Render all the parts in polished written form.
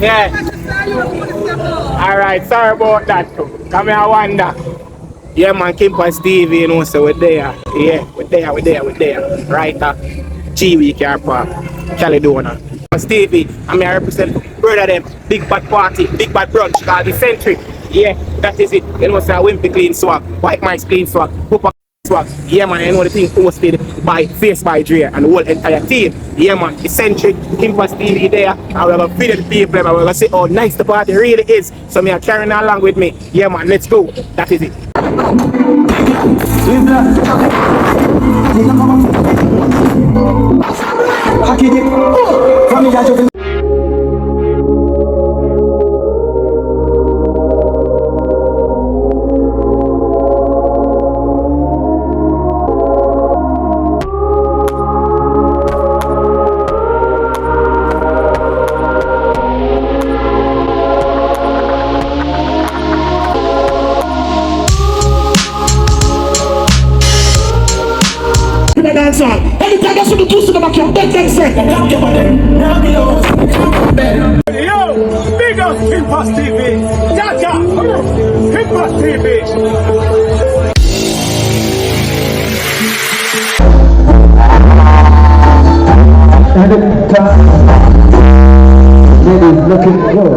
Yeah. Alright, sorry about that too. Come here, I wonder. Yeah, man, Kimpa'stv, you know, so we're there. Yeah, we're there. Right, GV Car Park, Caledonia. Kimpa'stv, I'm here represent brother them, big bad party, big bad brunch called Eccentric. Yeah, that is it. You know, so Wimpy clean swag, White Mice clean swag, Poopa swag. Yeah, man, you know the thing posted by Face by Dre and the whole entire team. Yeah, man, Eccentric, Kimpa'stv there, and we're gonna video the people, and we're gonna say how nice the party really is. So me are carrying along with me. Yeah, man, let's go. That is it. Anytime I see the juice in the back, you beg them say. Yo, big up Kimpa'stv. Jaja, Kimpa'stv. Looking good.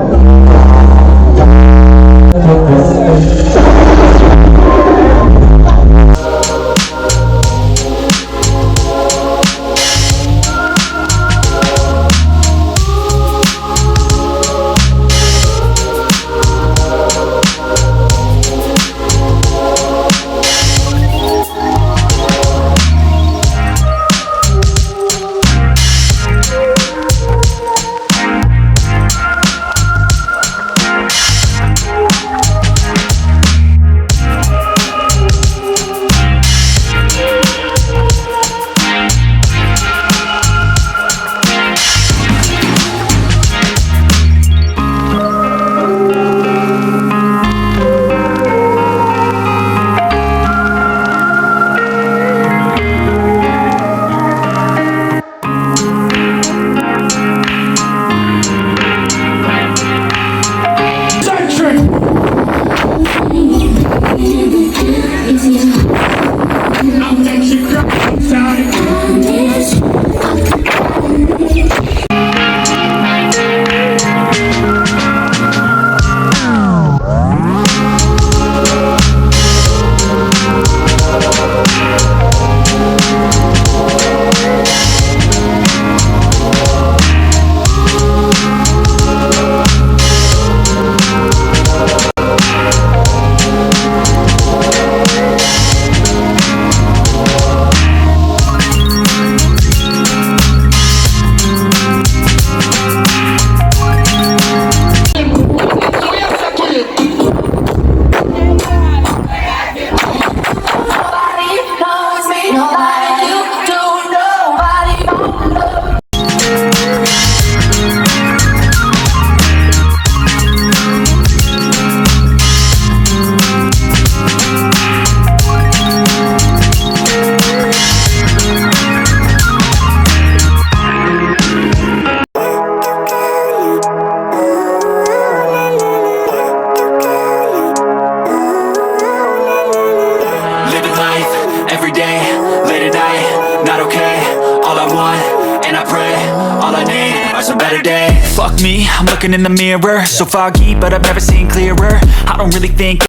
Fuck me, I'm looking in the mirror. So foggy, but I've never seen clearer. I don't really think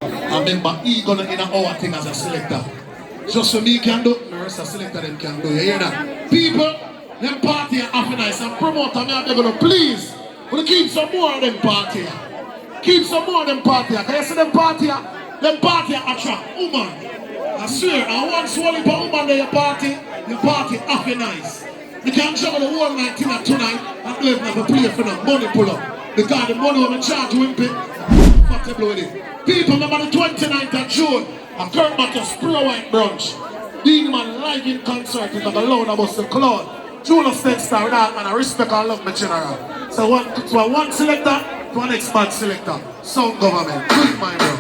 I remember he gonna in our thing as a selector. Just so me can do, the rest of selector them can do. You hear that? People, them party are happy nice and promoter me and they're gonna please. We'll keep some more of them party. Keep some more of them party. Can you see them party attract woman. I swear, I want swallow for woman there your party happy nice. You can juggle the whole night till tonight and let never play for them money pull up. Because the money will charge Wimpy. Comfortable with it. People, remember the 29th of June, a Kimpa'stv Spray White Brunch. Being man live in concert with a loud about the cloud. June State Star with that man, I respect and love my general. So one selector to an next man selector. Sound government. Quick my bro.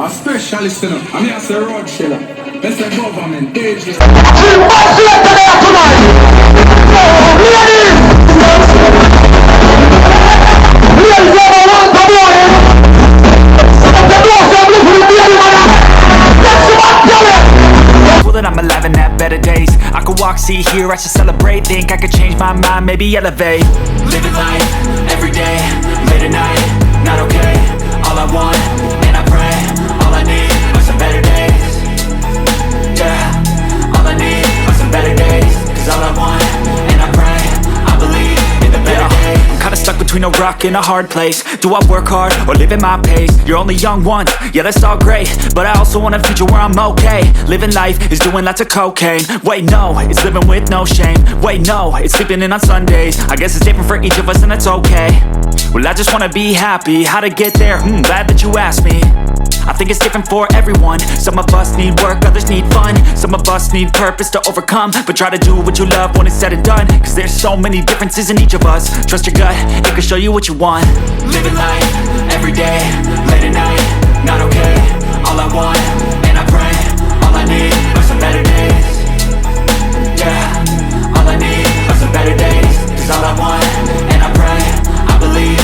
A specialist, you know. I'm here as a road sheller. Mr. Government, dangerous. Well, that I'm alive and have better days. I could walk, see, hear, I should celebrate. Think I could change my mind, maybe elevate. Living life, every day, late at night, not okay. All I want, and I pray, all I need are some better days. Yeah, all I need are some better days. Cause all I want, and I pray, I believe in the better days. I'm kinda stuck between a rock and a hard place. Do I work hard or live at my pace? You're only young once, yeah that's all great, but I also want a future where I'm okay. Living life is doing lots of cocaine. Wait no, it's living with no shame. Wait no, it's sleeping in on Sundays. I guess it's different for each of us and that's okay. Well I just wanna be happy, how to get there? Glad that you asked me. I think it's different for everyone. Some of us need work, others need fun. Some of us need purpose to overcome. But try to do what you love when it's said and done. Cause there's so many differences in each of us. Trust your gut, it can show you what you want. Living life, every day, late at night, not okay. All I want, and I pray, all I need are some better days. Yeah, all I need are some better days. Cause all I want, and I pray, I believe.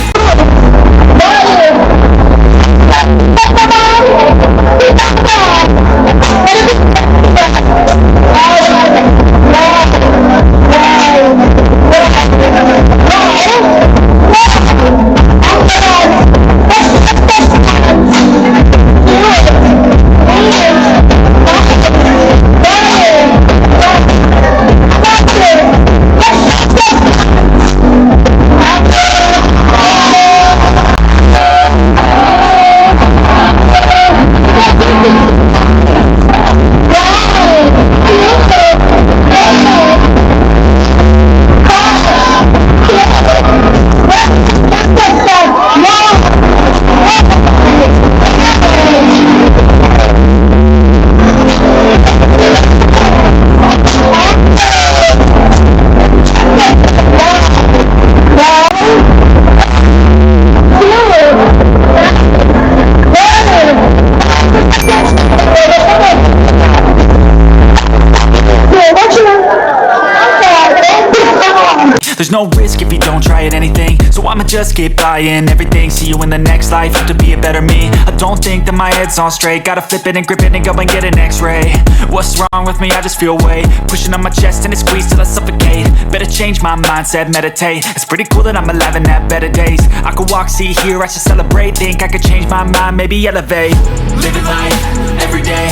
There's no risk if you don't try at anything, so I'ma just keep buying everything. See you in the next life, have to be a better me. I don't think that my head's on straight. Gotta flip it and grip it and go and get an x-ray. What's wrong with me? I just feel weight pushing on my chest and it squeezes till I suffocate. Better change my mindset, meditate. It's pretty cool that I'm alive and have better days. I could walk, see, hear, I should celebrate. Think I could change my mind, maybe elevate. Living life, every day,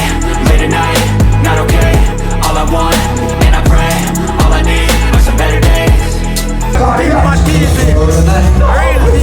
late at night, not okay. All I want, and I pray, all I need are some better days. Kimpa'stv, real